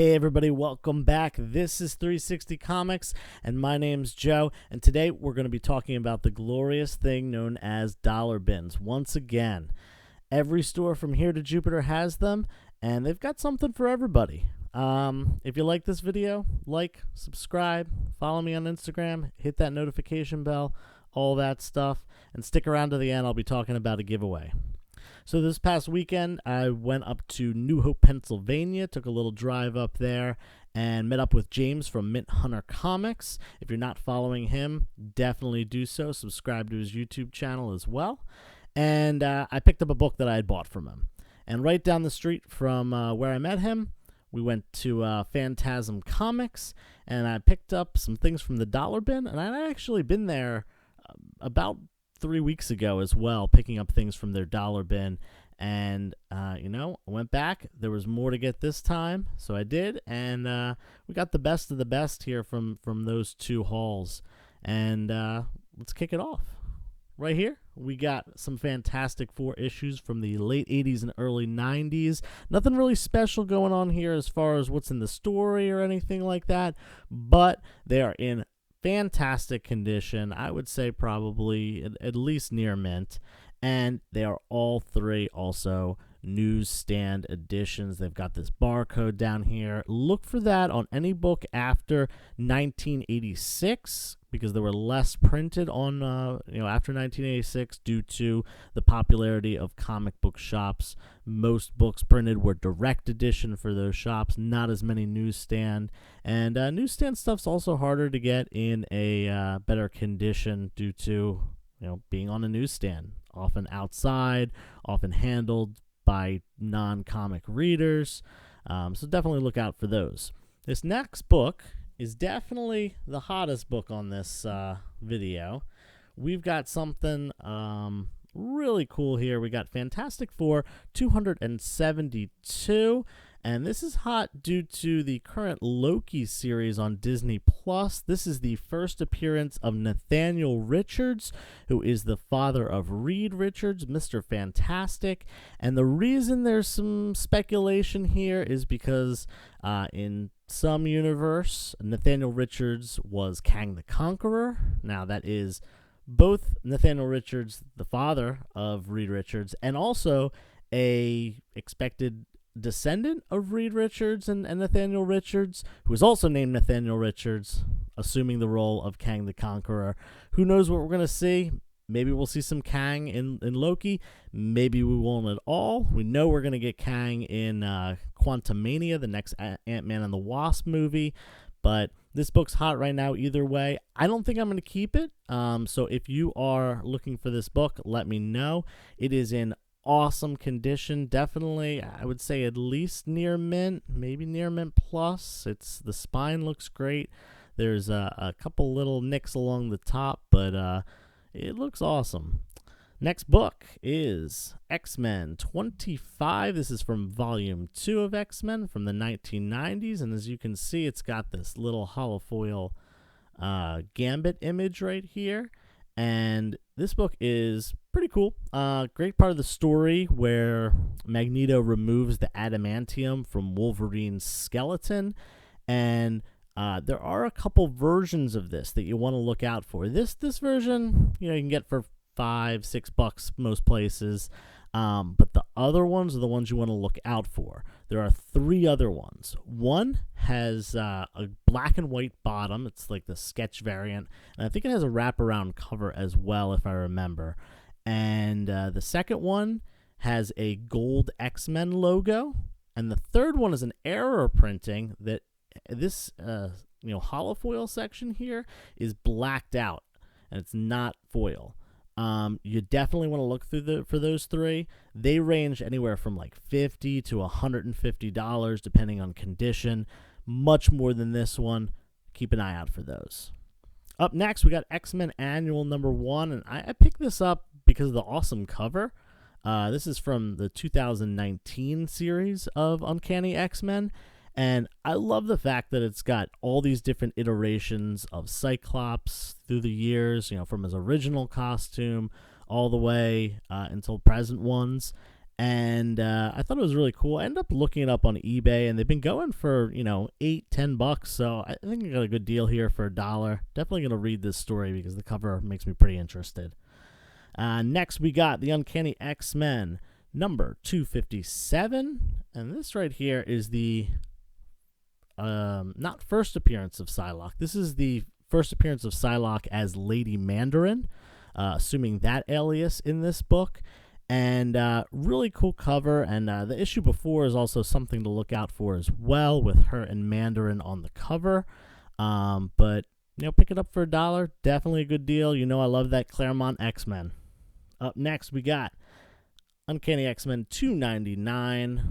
Hey everybody, welcome back. This is 360 Comics, and my name's Joe, and today we're going to be talking about the glorious thing known as dollar bins. Once again, every store from here to Jupiter has them, and they've got something for everybody. If you like this video, like, subscribe, follow me on Instagram, hit that notification bell, all that stuff, and stick around to the end. I'll be talking about a giveaway. So this past weekend, I went up to New Hope, Pennsylvania, took a little drive up there, and met up with James from Mint Hunter Comics. If you're not following him, definitely do so. Subscribe to his YouTube channel as well. And I picked up a book that I had bought from him. And right down the street from where I met him, we went to Phantasm Comics, and I picked up some things from the dollar bin. And I'd actually been there about 3 weeks ago as well, picking up things from their dollar bin, and I went back. There was more to get this time, so I did, and we got the best of the best here from those two hauls. And let's kick it off. Right here, we got some Fantastic Four issues from the late 80s and early 90s. Nothing really special going on here as far as what's in the story or anything like that, but they are in fantastic condition. I would say probably at least near mint, and they are all three also newsstand editions. They've got this barcode down here. Look for that on any book after 1986, because there were less printed on after 1986 due to the popularity of comic book shops. Most books printed were direct edition for those shops, not as many newsstand. And newsstand stuff's also harder to get in a better condition due to being on a newsstand, often outside, often handled by non-comic readers. So definitely look out for those. This next book is definitely the hottest book on this video. We've got something really cool here. We got Fantastic Four 272, and this is hot due to the current Loki series on Disney+. This is the first appearance of Nathaniel Richards, who is the father of Reed Richards, Mr. Fantastic. And the reason there's some speculation here is because in some universe, Nathaniel Richards was Kang the Conqueror. Now, that is both Nathaniel Richards, the father of Reed Richards, and also a expected descendant of Reed Richards and Nathaniel Richards, who is also named Nathaniel Richards, assuming the role of Kang the Conqueror. Who knows what we're going to see? Maybe we'll see some Kang in Loki. Maybe we won't at all. We know we're going to get Kang in Quantumania, the next Ant-Man and the Wasp movie. But this book's hot right now either way. I don't think I'm going to keep it. So if you are looking for this book, let me know. It is in awesome condition. Definitely, I would say at least near mint, maybe near mint plus. The spine looks great. There's a couple little nicks along the top, but it looks awesome. Next book is X-Men 25. This is from Volume 2 of X-Men from the 1990s, and as you can see, it's got this little holofoil Gambit image right here, and this book is pretty cool. Great part of the story where Magneto removes the adamantium from Wolverine's skeleton, and there are a couple versions of this that you want to look out for. This version, you can get for $5-6 most places, but the other ones are the ones you want to look out for. There are 3 other ones. One has a black and white bottom. It's like the sketch variant, and I think it has a wraparound cover as well, if I remember. And the second one has a gold X-Men logo, and the third one is an error printing that this holofoil section here is blacked out, and it's not foil. You definitely want to look for those 3. They range anywhere from like $50 to $150 depending on condition. Much more than this one. Keep an eye out for those. Up next, we got X-Men Annual number 1, and I picked this up because of the awesome cover. This is from the 2019 series of Uncanny X-Men, and I love the fact that it's got all these different iterations of Cyclops through the years, from his original costume all the way until present ones. And I thought it was really cool. I ended up looking it up on eBay, and they've been going for, $8-10. So I think I got a good deal here for $1. Definitely going to read this story because the cover makes me pretty interested. Next, we got the Uncanny X-Men number 257. And this right here is the not first appearance of Psylocke. This is the first appearance of Psylocke as Lady Mandarin, assuming that alias in this book. And really cool cover, and the issue before is also something to look out for as well, with her and Mandarin on the cover. But pick it up for $1, definitely a good deal. I love that Claremont X-Men. Up next, we got Uncanny X-Men 299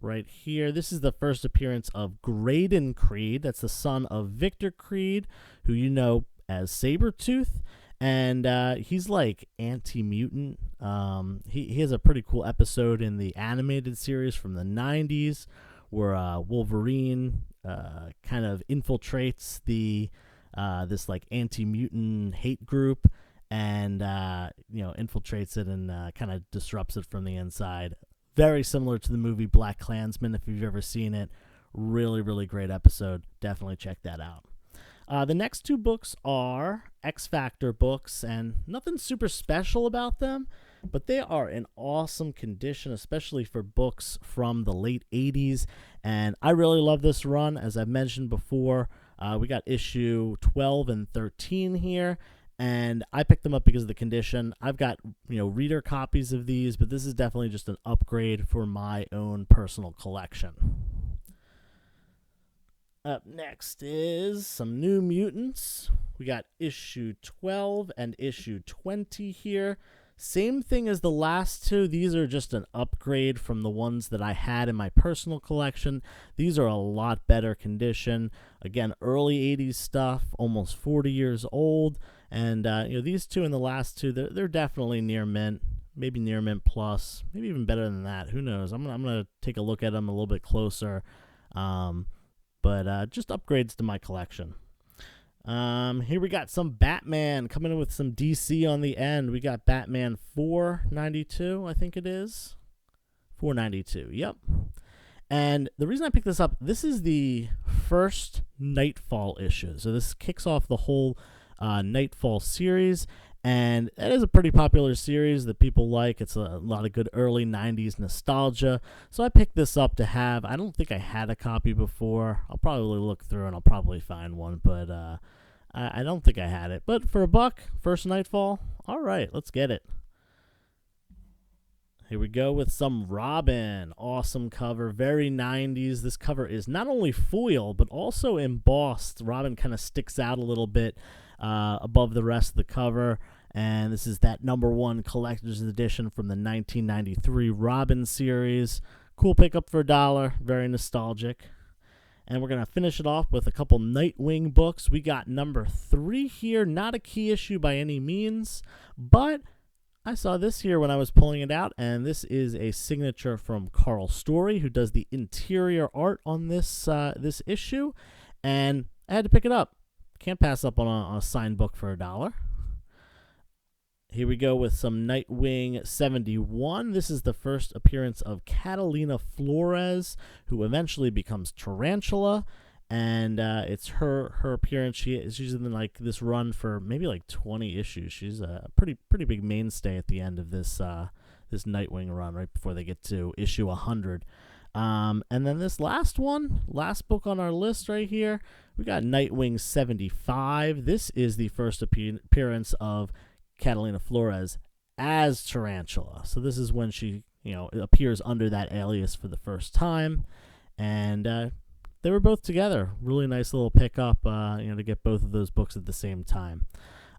right here. This is the first appearance of Graydon Creed. That's the son of Victor Creed, who you know as Sabretooth. And he's like anti-mutant. He has a pretty cool episode in the animated series from the 90s where Wolverine kind of infiltrates this like anti-mutant hate group and infiltrates it and kind of disrupts it from the inside. Very similar to the movie Black Klansman, if you've ever seen it. Really, really great episode. Definitely check that out. The next two books are X Factor books, and nothing super special about them, but they are in awesome condition, especially for books from the late 80s, and I really love this run. As I've mentioned before, we got issue 12 and 13 here, and I picked them up because of the condition. I've got reader copies of these, but this is definitely just an upgrade for my own personal collection. Up next is some New Mutants. We got issue 12 and issue 20 here. Same thing as the last two. These are just an upgrade from the ones that I had in my personal collection. These are a lot better condition. Again, early 80s stuff, almost 40 years old. And these two and the last two, they're definitely near mint. Maybe near mint plus. Maybe even better than that. Who knows? I'm gonna take a look at them a little bit closer. But just upgrades to my collection. Here we got some Batman coming in with some DC on the end. We got Batman 492, I think it is. 492, yep. And the reason I picked this up, this is the first Nightfall issue. So this kicks off the whole Nightfall series. And it is a pretty popular series that people like. It's a lot of good early 90s nostalgia. So I picked this up to have. I don't think I had a copy before. I'll probably look through and I'll probably find one. But I don't think I had it. But for $1, first Nightfall, all right, let's get it. Here we go with some Robin. Awesome cover, very 90s. This cover is not only foil, but also embossed. Robin kind of sticks out a little bit above the rest of the cover. And this is that #1 collector's edition from the 1993 Robin series. Cool pickup for $1. Very nostalgic. And we're going to finish it off with a couple Nightwing books. We got number 3 here. Not a key issue by any means, but I saw this here when I was pulling it out, and this is a signature from Carl Story, who does the interior art on this this issue, and I had to pick it up. Can't pass up on a signed book for $1. Here we go with some Nightwing 71. This is the first appearance of Catalina Flores, who eventually becomes Tarantula, and it's her appearance. She's in like this run for maybe like 20 issues. She's a pretty big mainstay at the end of this this Nightwing run, right before they get to issue 100. And then this last book on our list right here, we got Nightwing 75. This is the first appearance of Catalina Flores as Tarantula. So this is when she, appears under that alias for the first time. And they were both together. Really nice little pickup, to get both of those books at the same time.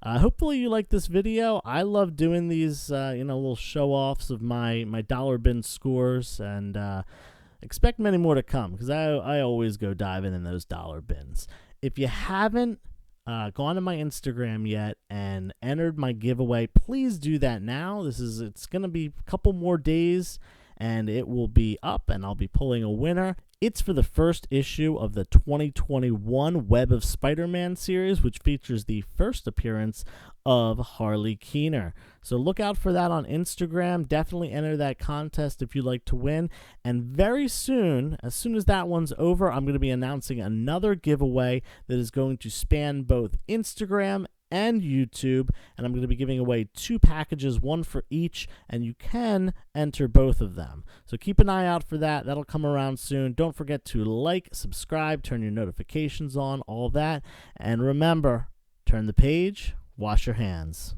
Hopefully you like this video. I love doing these, little show-offs of my dollar bin scores, and expect many more to come, because I always go diving in those dollar bins. If you haven't gone to my Instagram yet and entered my giveaway, please do that now. It's going to be a couple more days, and it will be up, and I'll be pulling a winner. It's for the first issue of the 2021 Web of Spider-Man series, which features the first appearance of Harley Keener. So look out for that on Instagram. Definitely enter that contest if you'd like to win. And very soon as that one's over, I'm going to be announcing another giveaway that is going to span both Instagram and YouTube, and I'm going to be giving away 2 packages, one for each, and you can enter both of them. So keep an eye out for that. That'll come around soon. Don't forget to like, subscribe, turn your notifications on, all that. And remember, turn the page, wash your hands.